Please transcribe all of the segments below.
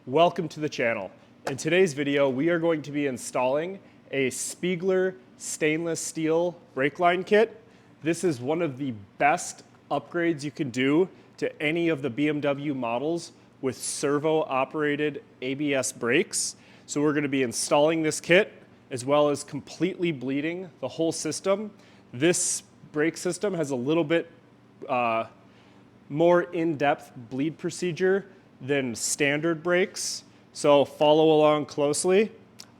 Welcome to the channel. In today's video, we are going to be installing a Spiegler stainless steel brake line kit. This is one of the best upgrades you can do to any of the BMW models with servo operated ABS brakes. So we're going to be installing this kit as well as completely bleeding the whole system. This brake system has a little bit more in-depth bleed procedure than standard brakes, so follow along closely.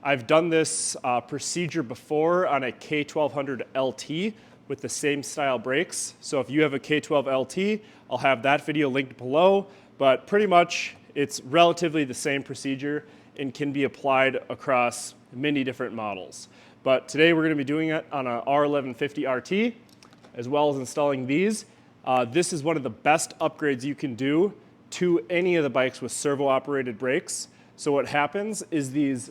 I've done this procedure before on a K1200 LT with the same style brakes, so if you have a K12 LT, I'll have that video linked below, but pretty much it's relatively the same procedure and can be applied across many different models. But today we're going to be doing it on a R1150 RT, as well as installing these. This is one of the best upgrades you can do to any of the bikes with servo operated brakes. So what happens is these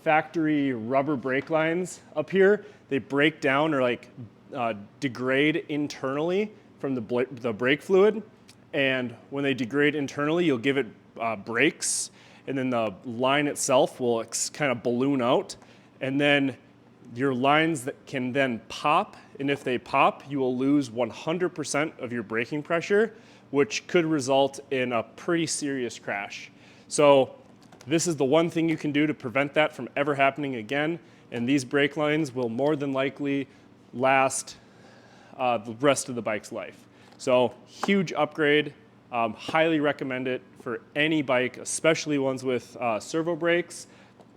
factory rubber brake lines up here, they break down or degrade internally from the brake fluid. And when they degrade internally, you'll give it brakes, and then the line itself will kind of balloon out. And then your lines that can then pop, and if they pop, you will lose 100% of your braking pressure, which could result in a pretty serious crash. So this is the one thing you can do to prevent that from ever happening again, and these brake lines will more than likely last the rest of the bike's life. So huge upgrade, highly recommend it for any bike, especially ones with servo brakes.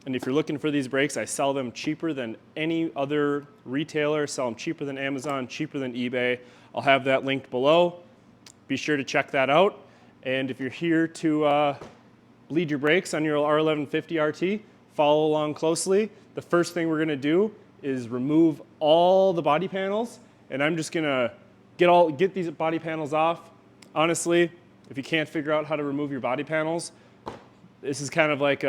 And if you're looking for these brakes, I sell them cheaper than any other retailer, sell them cheaper than Amazon, cheaper than eBay. I'll have that linked below. Be sure to check that out. And if you're here to bleed your brakes on your R1150 RT, follow along closely. The first thing we're going to do is remove all the body panels, and I'm just going to get these body panels off. Honestly, if you can't figure out how to remove your body panels, this is kind of like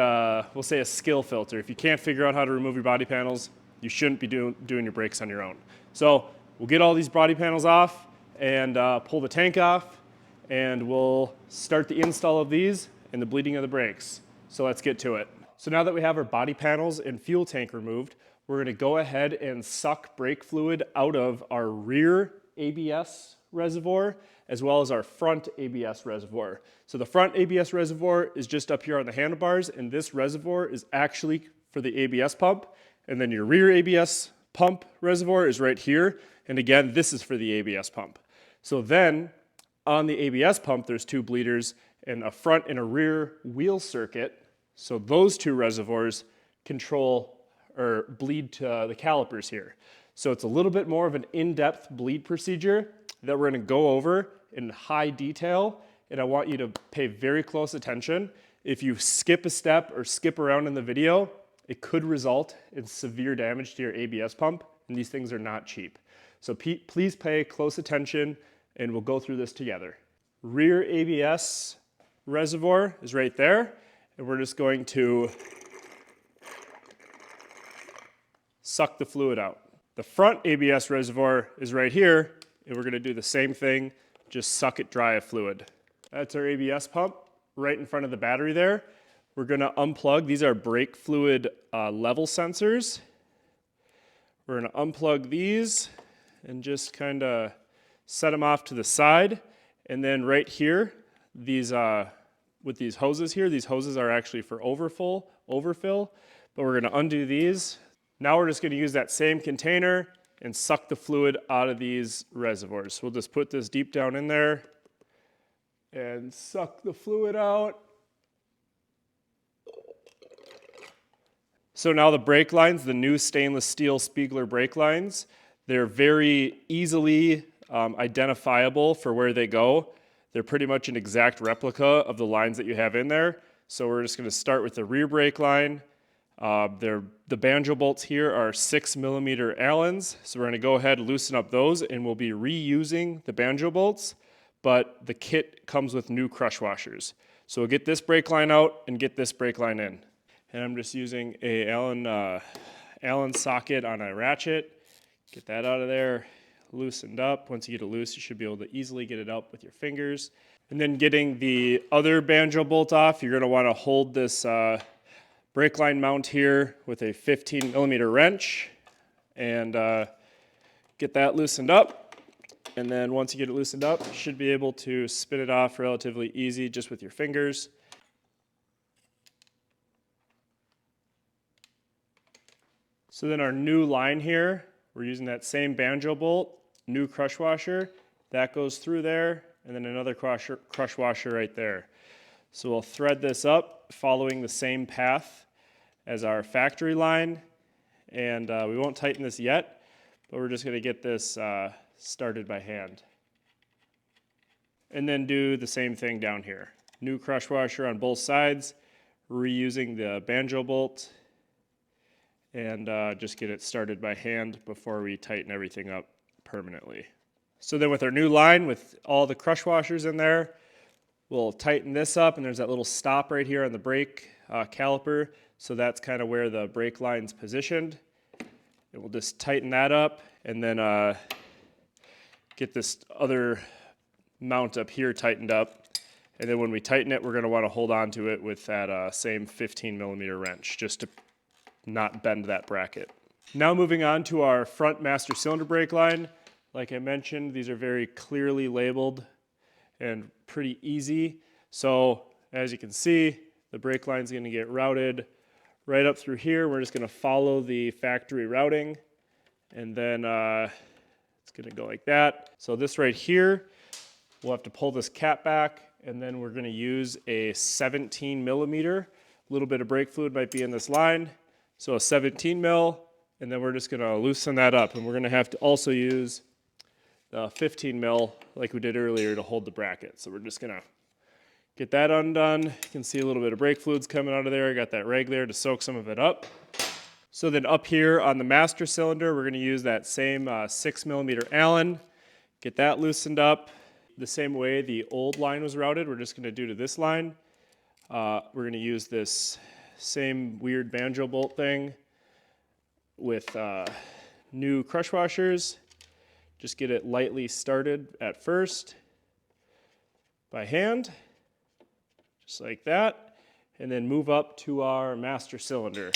we'll say a skill filter. If you can't figure out how to remove your body panels, you shouldn't be doing your brakes on your own. So we'll get all these body panels off and pull the tank off, and we'll start the install of these and the bleeding of the brakes. So let's get to it. So now that we have our body panels and fuel tank removed, we're going to go ahead and suck brake fluid out of our rear ABS reservoir as well as our front ABS reservoir. So the front ABS reservoir is just up here on the handlebars, and this reservoir is actually for the ABS pump, and then your rear ABS pump reservoir is right here, and again, this is for the ABS pump. So then on the ABS pump, there's two bleeders and a front and a rear wheel circuit. So those two reservoirs control or bleed to the calipers here. So it's a little bit more of an in-depth bleed procedure that we're going to go over in high detail, and I want you to pay very close attention. If you skip a step or skip around in the video, it could result in severe damage to your ABS pump, and these things are not cheap. So please pay close attention, and we'll go through this together. Rear ABS reservoir is right there, and we're just going to suck the fluid out. The front ABS reservoir is right here, and we're going to do the same thing, just suck it dry of fluid. That's our ABS pump right in front of the battery there. We're going to unplug. These are brake fluid level sensors. We're going to unplug these and just kind of set them off to the side. And then right here, these with these hoses here, these hoses are actually for overfill, but we're going to undo these. Now we're just going to use that same container and suck the fluid out of these reservoirs. So we'll just put this deep down in there and suck the fluid out. So now the brake lines, the new stainless steel Spiegler brake lines, they're very easily identifiable for where they go. They're pretty much an exact replica of the lines that you have in there. So we're just going to start with the rear brake line. The banjo bolts here are 6mm Allens, so we're going to go ahead and loosen up those, and we'll be reusing the banjo bolts, but the kit comes with new crush washers. So we'll get this brake line out and get this brake line in. And I'm just using a Allen socket on a ratchet. Get that out of there. loosened up. Once you get it loose, you should be able to easily get it up with your fingers. And then getting the other banjo bolt off, you're going to want to hold this brake line mount here with a 15 millimeter wrench and get that loosened up. And then once you get it loosened up, you should be able to spin it off relatively easy just with your fingers. So then our new line here, we're using that same banjo bolt, new crush washer, that goes through there, and then another crush washer right there. So we'll thread this up following the same path as our factory line, and we won't tighten this yet, but we're just going to get this started by hand. And then do the same thing down here. New crush washer on both sides, reusing the banjo bolt, and just get it started by hand before we tighten everything up permanently. So then with our new line, with all the crush washers in there, we'll tighten this up, and there's that little stop right here on the brake caliper, so that's kind of where the brake line's positioned. And we'll just tighten that up, and then get this other mount up here tightened up. And then when we tighten it, we're going to want to hold on to it with that same 15 millimeter wrench, just to not bend that bracket. Now moving on to our front master cylinder brake line. Like I mentioned, these are very clearly labeled and pretty easy. So as you can see, the brake line is going to get routed right up through here. We're just going to follow the factory routing, and then it's going to go like that. So this right here, we'll have to pull this cap back, and then we're going to use a 17 millimeter. A little bit of brake fluid might be in this line. So a 17 mil, and then we're just going to loosen that up, and we're going to have to also use the 15 mil like we did earlier to hold the bracket. So we're just going to get that undone. You can see a little bit of brake fluids coming out of there. I got that rag there to soak some of it up. So then up here on the master cylinder, we're going to use that same 6 millimeter Allen. Get that loosened up the same way the old line was routed. We're just going to do to this line. We're going to use this same weird banjo bolt thing with new crush washers. Just get it lightly started at first by hand, just like that, and then move up to our master cylinder.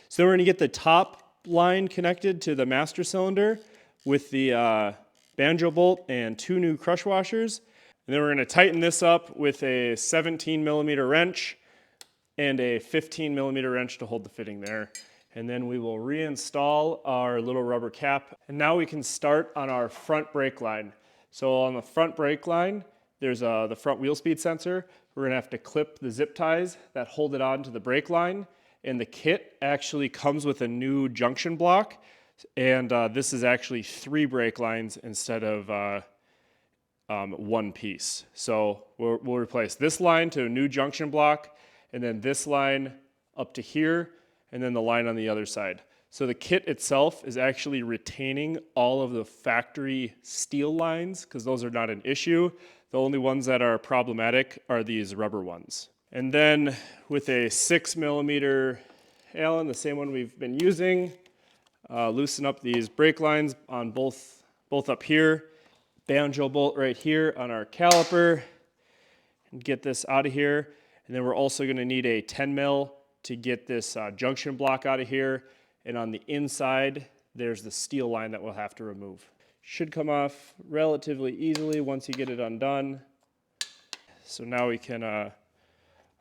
So we're going to get the top line connected to the master cylinder with the banjo bolt and 2 new crush washers. And then we're going to tighten this up with a 17 millimeter wrench and a 15 millimeter wrench to hold the fitting there. And then we will reinstall our little rubber cap. And now we can start on our front brake line. So on the front brake line, there's the front wheel speed sensor. We're gonna have to clip the zip ties that hold it on to the brake line. And the kit actually comes with a new junction block. And this is actually 3 brake lines instead of 1 piece. So we'll replace this line to a new junction block, and then this line up to here, and then the line on the other side. So the kit itself is actually retaining all of the factory steel lines, because those are not an issue. The only ones that are problematic are these rubber ones. And then with a 6 millimeter Allen, the same one we've been using, loosen up these brake lines on both up here. Banjo bolt right here on our caliper, and get this out of here. And then we're also going to need a 10 mil to get this junction block out of here. And on the inside, there's the steel line that we'll have to remove. Should come off relatively easily once you get it undone. So now we can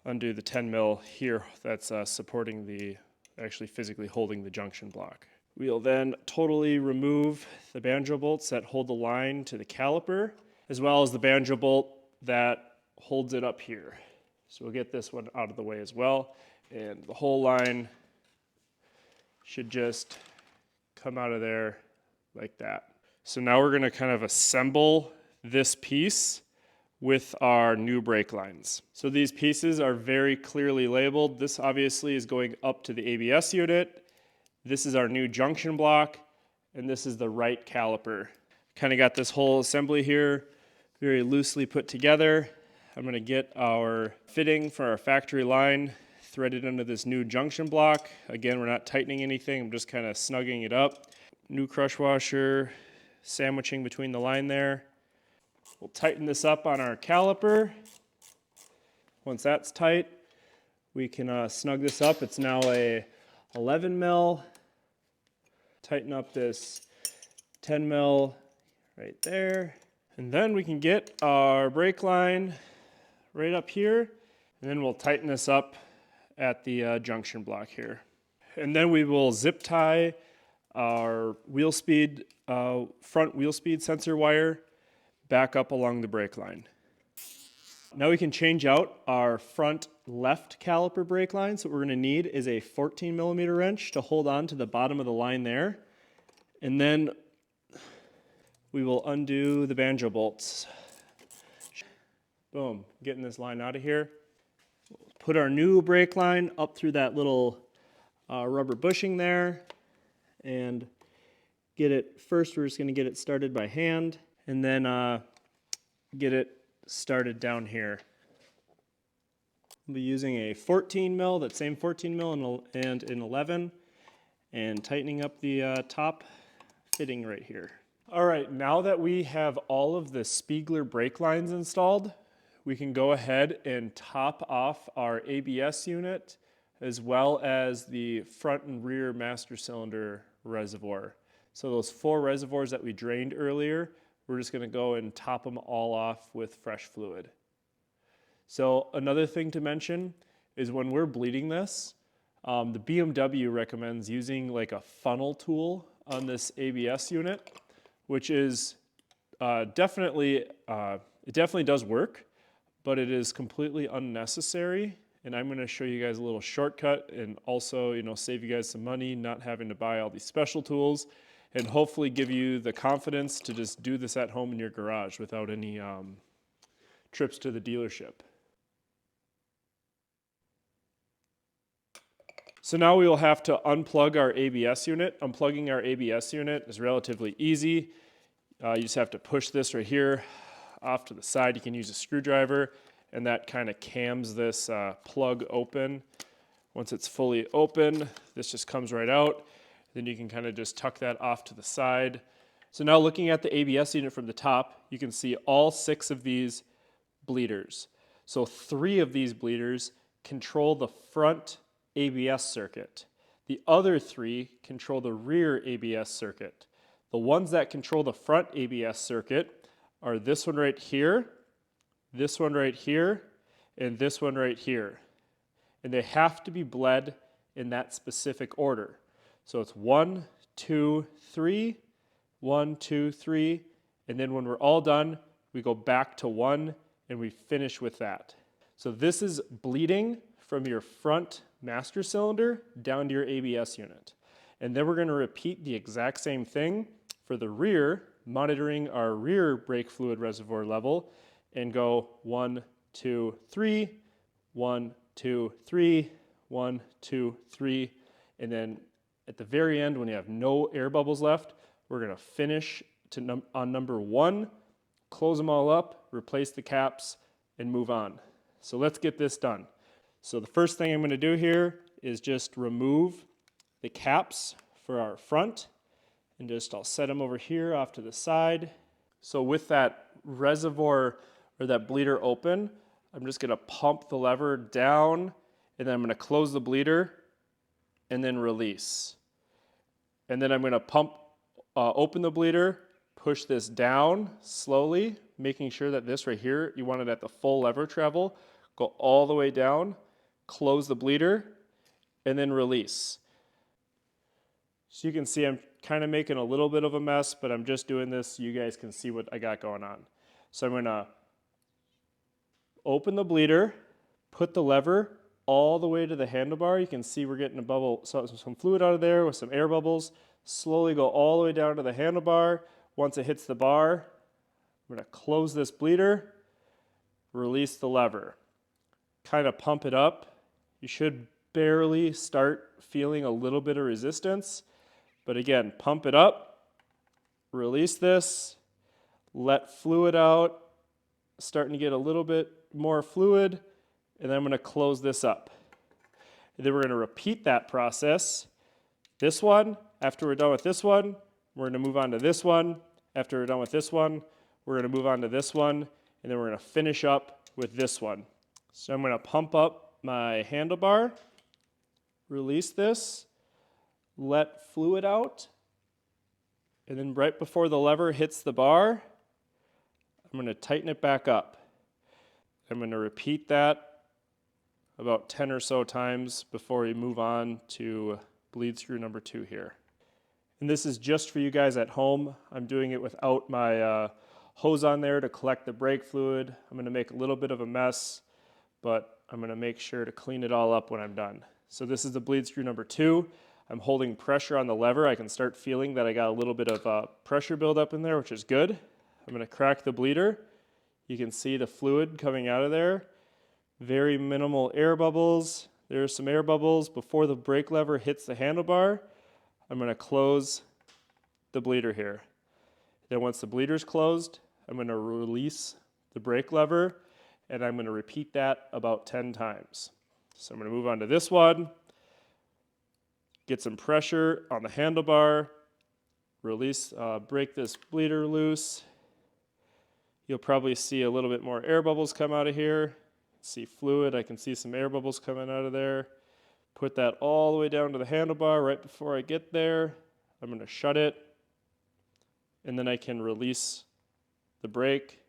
undo the 10 mil here that's supporting the, actually physically holding the junction block. We'll then totally remove the banjo bolts that hold the line to the caliper, as well as the banjo bolt that holds it up here. So we'll get this one out of the way as well. And the whole line should just come out of there like that. So now we're going to kind of assemble this piece with our new brake lines. So these pieces are very clearly labeled. This obviously is going up to the ABS unit. This is our new junction block, and this is the right caliper. Kind of got this whole assembly here very loosely put together. I'm going to get our fitting for our factory line threaded into this new junction block. Again, we're not tightening anything. I'm just kind of snugging it up. New crush washer, sandwiching between the line there. We'll tighten this up on our caliper. Once that's tight, we can snug this up. It's now a 11 mil. Tighten up this 10 mil right there. And then we can get our brake line right up here. And then we'll tighten this up at the junction block here. And then we will zip tie our wheel speed, front wheel speed sensor wire back up along the brake line. Now we can change out our front left caliper brake line. So what we're going to need is a 14 millimeter wrench to hold on to the bottom of the line there. And then we will undo the banjo bolts. Boom, getting this line out of here. Put our new brake line up through that little rubber bushing there and get it, first we're just going to get it started by hand and then get it started down here. We'll be using a 14 mil, that same 14 mil and an 11, and tightening up the top fitting right here. All right, now that we have all of the Spiegler brake lines installed, we can go ahead and top off our ABS unit as well as the front and rear master cylinder reservoir. So those 4 reservoirs that we drained earlier, we're just gonna go and top them all off with fresh fluid. So another thing to mention is when we're bleeding this, the BMW recommends using like a funnel tool on this ABS unit, which is it definitely does work, but it is completely unnecessary. And I'm going to show you guys a little shortcut and also, save you guys some money, not having to buy all these special tools, and hopefully give you the confidence to just do this at home in your garage without any trips to the dealership. So now we will have to unplug our ABS unit. Unplugging our ABS unit is relatively easy. You just have to push this right here off to the side. You can use a screwdriver, and that kind of cams this plug open. Once it's fully open, this just comes right out. Then you can kind of just tuck that off to the side. So now looking at the ABS unit from the top, you can see all 6 of these bleeders. So 3 of these bleeders control the front ABS circuit. The other 3 control the rear ABS circuit. The ones that control the front ABS circuit are this one right here, this one right here, and this one right here. And they have to be bled in that specific order. So it's 1, 2, 3, 1, 2, 3, and then when we're all done, we go back to 1 and we finish with that. So this is bleeding from your front master cylinder down to your ABS unit. And then we're going to repeat the exact same thing for the rear, monitoring our rear brake fluid reservoir level, and go 1, 2, 3, 1, 2, 3, 1, 2, 3, and then at the very end, when you have no air bubbles left, we're going to finish on number 1, close them all up, replace the caps, and move on. So let's get this done. So the first thing I'm going to do here is just remove the caps for our front, and I'll set them over here off to the side. So with that reservoir or that bleeder open, I'm just going to pump the lever down, and then I'm going to close the bleeder and then release. And then I'm going to open the bleeder, push this down slowly, making sure that this right here, you want it at the full lever travel, go all the way down, close the bleeder, and then release. So you can see I'm kind of making a little bit of a mess, but I'm just doing this so you guys can see what I got going on. So I'm going to open the bleeder, put the lever all the way to the handlebar. You can see we're getting a bubble, some fluid out of there with some air bubbles. Slowly go all the way down to the handlebar. Once it hits the bar, I'm going to close this bleeder, release the lever. Kind of pump it up. You should barely start feeling a little bit of resistance. But again, pump it up, release this, let fluid out, starting to get a little bit more fluid, and then I'm going to close this up. And then we're going to repeat that process. This one, after we're done with this one, we're going to move on to this one, After we're done with this one, we're going to move on to this one, and then we're going to finish up with this one. So I'm going to pump up my handlebar, release this, let fluid out, and then right before the lever hits the bar, I'm going to tighten it back up. I'm going to repeat that about 10 or so times before we move on to bleed screw number 2 here. And this is just for you guys at home. I'm doing it without my hose on there to collect the brake fluid. I'm going to make a little bit of a mess, but I'm going to make sure to clean it all up when I'm done. So this is the bleed screw number 2. I'm holding pressure on the lever. I can start feeling that I got a little bit of pressure buildup in there, which is good. I'm going to crack the bleeder. You can see the fluid coming out of there. Very minimal air bubbles. There's some air bubbles before the brake lever hits the handlebar. I'm going to close the bleeder here. Then once the bleeder's closed, I'm going to release the brake lever, and I'm going to repeat that about 10 times. So I'm going to move on to this one, get some pressure on the handlebar, release, break this bleeder loose. You'll probably see a little bit more air bubbles come out of here. See fluid, I can see some air bubbles coming out of there. Put that all the way down to the handlebar right before I get there. I'm going to shut it, and then I can release the brake,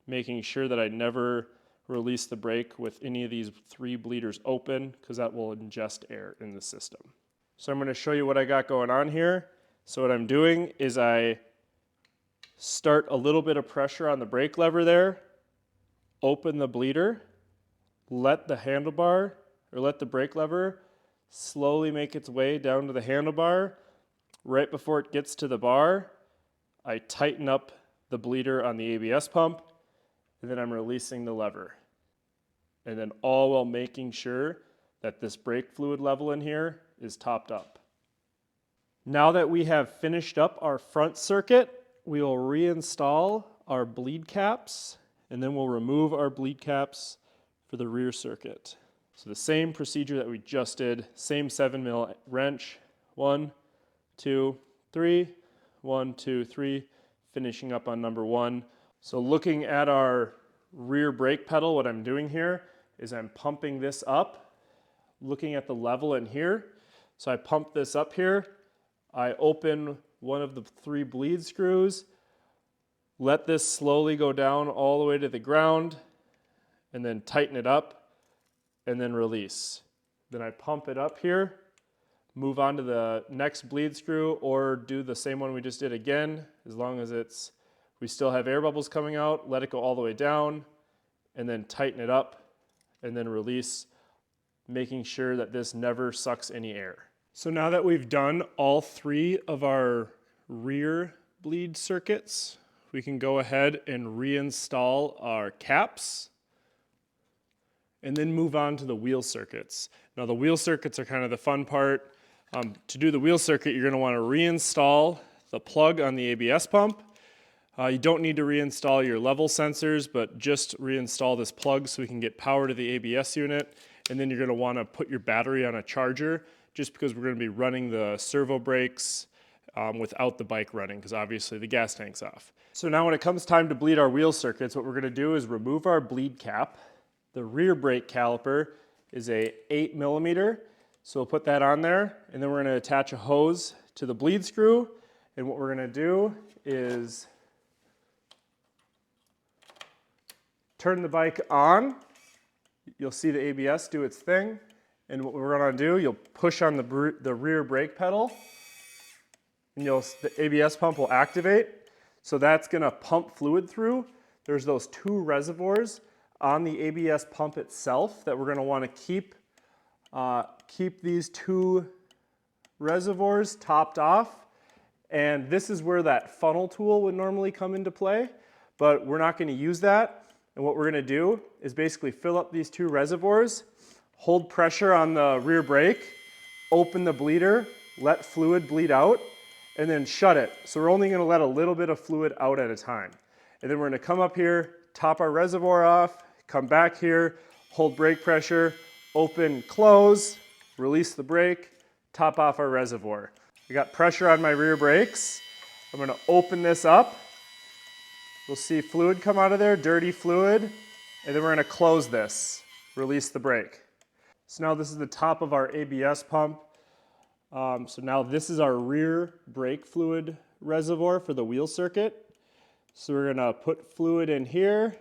making sure that I never release the brake with any of these 3 bleeders open, because that will ingest air in the system. So I'm going to show you what I got going on here. So what I'm doing is I start a little bit of pressure on the brake lever there, open the bleeder, let the handlebar, or let the brake lever slowly make its way down to the handlebar. Right before it gets to the bar, I tighten up the bleeder on the ABS pump, and then I'm releasing the lever. And then all while making sure that this brake fluid level in here is topped up. Now that we have finished up our front circuit, we will reinstall our bleed caps, and then we'll remove our bleed caps for the rear circuit. So the same procedure that we just did, same 7mm wrench, 1, 2, 3, 1, 2, 3, finishing up on number 1. So looking at our rear brake pedal, what I'm doing here is I'm pumping this up, looking at the level in here. So I pump this up here, I open one of the 3 bleed screws, let this slowly go down all the way to the ground, and then tighten it up, and then release. Then I pump it up here, move on to the next bleed screw, or do the same one we just did again, as long as we still have air bubbles coming out, let it go all the way down, and then tighten it up, and then release, making sure that this never sucks any air. So now that we've done all 3 of our rear bleed circuits, we can go ahead and reinstall our caps, and then move on to the wheel circuits. Now the wheel circuits are kind of the fun part. To do the wheel circuit, you're going to want to reinstall the plug on the ABS pump. You don't need to reinstall your level sensors, but just reinstall this plug so we can get power to the ABS unit. And then you're going to want to put your battery on a charger, just because we're going to be running the servo brakes without the bike running, because obviously the gas tank's off. So now when it comes time to bleed our wheel circuits, what we're going to do is remove our bleed cap. The rear brake caliper is a 8mm, so we'll put that on there, and then we're going to attach a hose to the bleed screw, and what we're going to do is turn the bike on. You'll see the ABS do its thing, and what we're going to do, you'll push on the rear brake pedal, and the ABS pump will activate. So that's going to pump fluid through. There's those 2 reservoirs on the ABS pump itself that we're going to want to keep these 2 reservoirs topped off, and this is where that funnel tool would normally come into play, but we're not going to use that. And what we're going to do is basically fill up these 2 reservoirs, hold pressure on the rear brake, open the bleeder, let fluid bleed out, and then shut it. So we're only going to let a little bit of fluid out at a time. And then we're going to come up here, top our reservoir off, come back here, hold brake pressure, open, close, release the brake, top off our reservoir. I got pressure on my rear brakes. I'm going to open this up. We'll see fluid come out of there, dirty fluid, and then we're going to close this, release the brake. So now this is the top of our ABS pump. So now this is our rear brake fluid reservoir for the wheel circuit. So we're going to put fluid in here,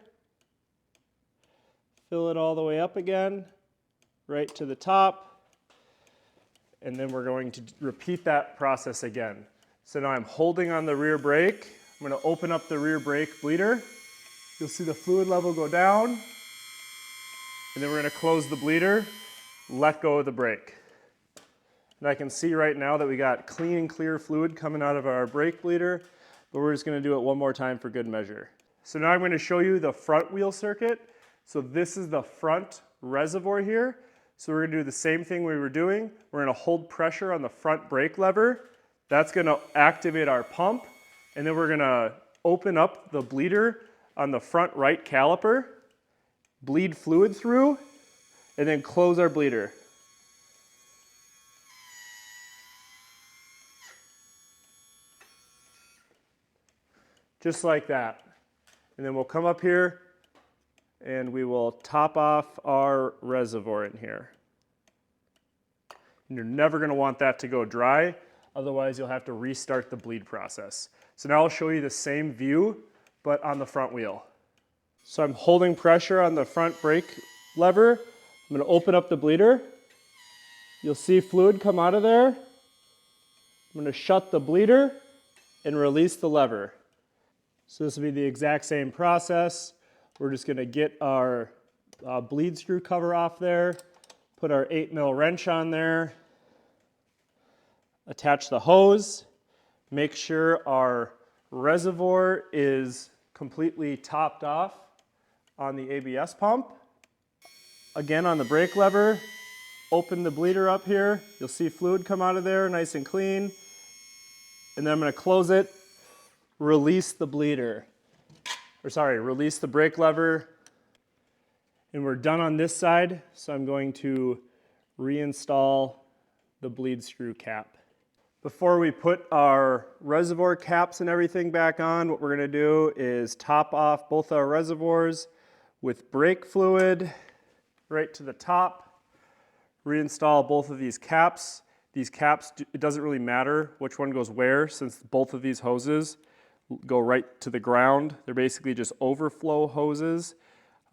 fill it all the way up again, right to the top, and then we're going to repeat that process again. So now I'm holding on the rear brake. I'm going to open up the rear brake bleeder. You'll see the fluid level go down, and then we're going to close the bleeder, let go of the brake. And I can see right now that we got clean and clear fluid coming out of our brake bleeder, but we're just going to do it one more time for good measure. So now I'm going to show you the front wheel circuit. So this is the front reservoir here. So we're going to do the same thing we were doing. We're going to hold pressure on the front brake lever. That's going to activate our pump. And then we're going to open up the bleeder on the front right caliper, bleed fluid through, and then close our bleeder. Just like that. And then we'll come up here and we will top off our reservoir in here. And you're never going to want that to go dry, otherwise you'll have to restart the bleed process. So now I'll show you the same view, but on the front wheel. So I'm holding pressure on the front brake lever. I'm going to open up the bleeder. You'll see fluid come out of there. I'm going to shut the bleeder and release the lever. So this will be the exact same process. We're just going to get our bleed screw cover off there, put our 8mm wrench on there, attach the hose, make sure our reservoir is completely topped off on the ABS pump. Again, on the brake lever, open the bleeder up here. You'll see fluid come out of there nice and clean. And then I'm going to close it, release the bleeder. Release the brake lever. And we're done on this side, so I'm going to reinstall the bleed screw cap. Before we put our reservoir caps and everything back on, what we're going to do is top off both our reservoirs with brake fluid right to the top. Reinstall both of these caps. These caps, it doesn't really matter which one goes where, since both of these hoses go right to the ground. They're basically just overflow hoses.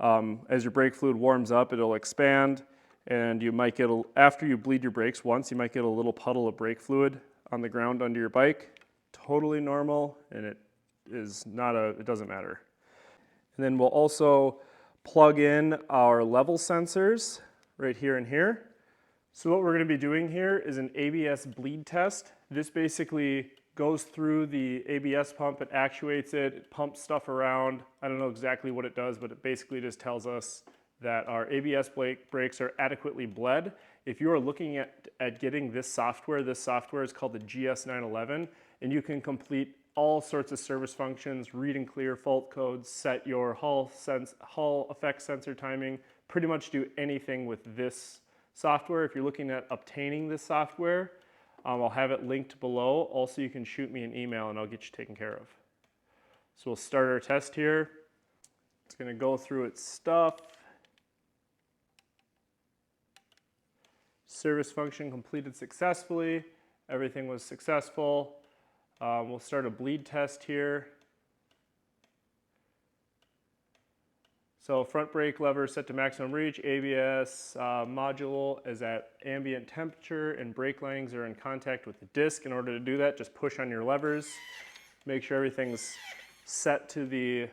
As your brake fluid warms up, it'll expand, and you might get, after you bleed your brakes once, you might get a little puddle of brake fluid on the ground under your bike. Totally normal, and it doesn't matter. And then we'll also plug in our level sensors right here and here. So what we're going to be doing here is an ABS bleed test. This basically goes through the ABS pump, it actuates it, it pumps stuff around. I don't know exactly what it does, but it basically just tells us that our ABS brakes are adequately bled. If you are looking at getting this software is called the GS911, and you can complete all sorts of service functions, read and clear fault codes, set your Hall effect sensor timing, pretty much do anything with this software. If you're looking at obtaining this software, I'll have it linked below. Also, you can shoot me an email and I'll get you taken care of. So we'll start our test here. It's going to go through its stuff. Service function completed successfully. Everything was successful. We'll start a bleed test here. So front brake lever set to maximum reach, ABS module is at ambient temperature, and brake linings are in contact with the disc. In order to do that, just push on your levers. Make sure everything's set to the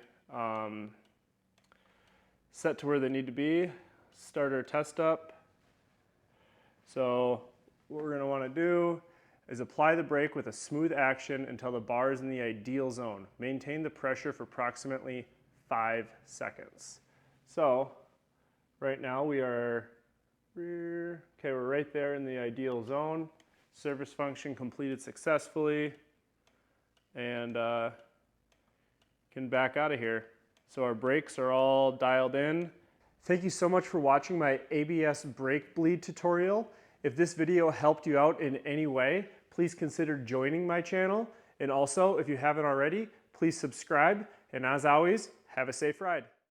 where they need to be. Start our test up. So what we're going to want to do is apply the brake with a smooth action until the bar is in the ideal zone. Maintain the pressure for approximately 5 seconds. So right now we're right there in the ideal zone. Service function completed successfully, and can back out of here. So our brakes are all dialed in. Thank you so much for watching my ABS brake bleed tutorial. If this video helped you out in any way, please consider joining my channel. And also, if you haven't already, please subscribe. And as always, have a safe ride.